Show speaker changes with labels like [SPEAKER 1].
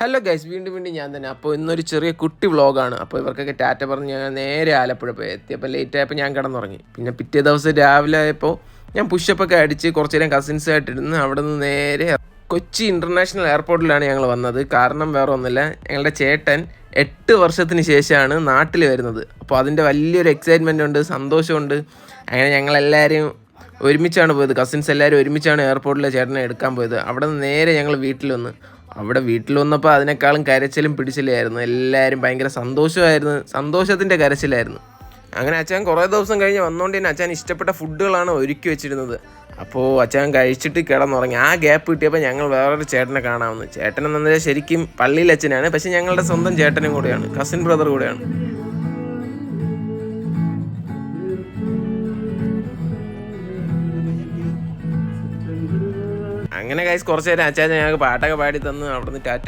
[SPEAKER 1] Hello guys, വീണ്ടും ഞാൻ തന്നെ. അപ്പോൾ ഇന്നൊരു ചെറിയ കുട്ടി വ്ളോഗാണ്. അപ്പോൾ ഇവർക്കൊക്കെ ടാറ്റ പറഞ്ഞ് ഞാൻ നേരെ ആലപ്പുഴ പോയി എത്തിയപ്പോൾ ലേറ്റ് ആയപ്പോൾ ഞാൻ കിടന്നുറങ്ങി. പിന്നെ പിറ്റേ ദിവസം രാവിലെ ആയപ്പോൾ ഞാൻ പുഷപ്പൊക്കെ അടിച്ച് കുറച്ച് നേരം കസിൻസായിട്ടിരുന്ന് അവിടെ നിന്ന് നേരെ കൊച്ചി ഇൻ്റർനാഷണൽ എയർപോർട്ടിലാണ് ഞങ്ങൾ വന്നത്. കാരണം വേറെ ഒന്നുമില്ല, ഞങ്ങളുടെ ചേട്ടൻ 8 വർഷത്തിന് ശേഷമാണ് നാട്ടിൽ വരുന്നത്. അപ്പോൾ അതിൻ്റെ വലിയൊരു എക്സൈറ്റ്മെൻ്റ് ഉണ്ട്, സന്തോഷമുണ്ട്. അങ്ങനെ ഞങ്ങളെല്ലാവരും ഒരുമിച്ചാണ് പോയത്. കസിൻസ് എല്ലാവരും ഒരുമിച്ചാണ് എയർപോർട്ടിലെ ചേട്ടനെ എടുക്കാൻ പോയത്. അവിടെ നിന്ന് നേരെ ഞങ്ങൾ വീട്ടിൽ വന്ന്. അവിടെ വീട്ടിൽ വന്നപ്പോൾ അതിനേക്കാളും കരച്ചിലും പിടിച്ചിലായിരുന്നു. എല്ലാവരും ഭയങ്കര സന്തോഷമായിരുന്നു, സന്തോഷത്തിൻ്റെ കരച്ചിലായിരുന്നു. അങ്ങനെ അച്ഛൻ കുറേ ദിവസം കഴിഞ്ഞ് വന്നുകൊണ്ട് തന്നെ അച്ഛൻ ഇഷ്ടപ്പെട്ട ഫുഡുകളാണ് ഒരുക്കി വെച്ചിരുന്നത്. അപ്പോൾ അച്ഛൻ കഴിച്ചിട്ട് കിടന്നുറങ്ങി. ആ ഗ്യാപ്പ് കിട്ടിയപ്പോൾ ഞങ്ങൾ വേറൊരു ചേട്ടനെ കാണാമെന്ന്. ചേട്ടനെന്ന് പറഞ്ഞാൽ ശരിക്കും പള്ളിയിൽ അച്ഛനാണ്, പക്ഷേ ഞങ്ങളുടെ സ്വന്തം ചേട്ടനും കൂടെയാണ്, കസിൻ ബ്രദർ കൂടെയാണ്. അങ്ങനെ ഗൈസ് കുറച്ച് നേരം അച്ഛൻ ഞങ്ങൾക്ക് പാട്ടൊക്കെ പാടി തന്നു. അവിടെ നിന്ന് ടാറ്റ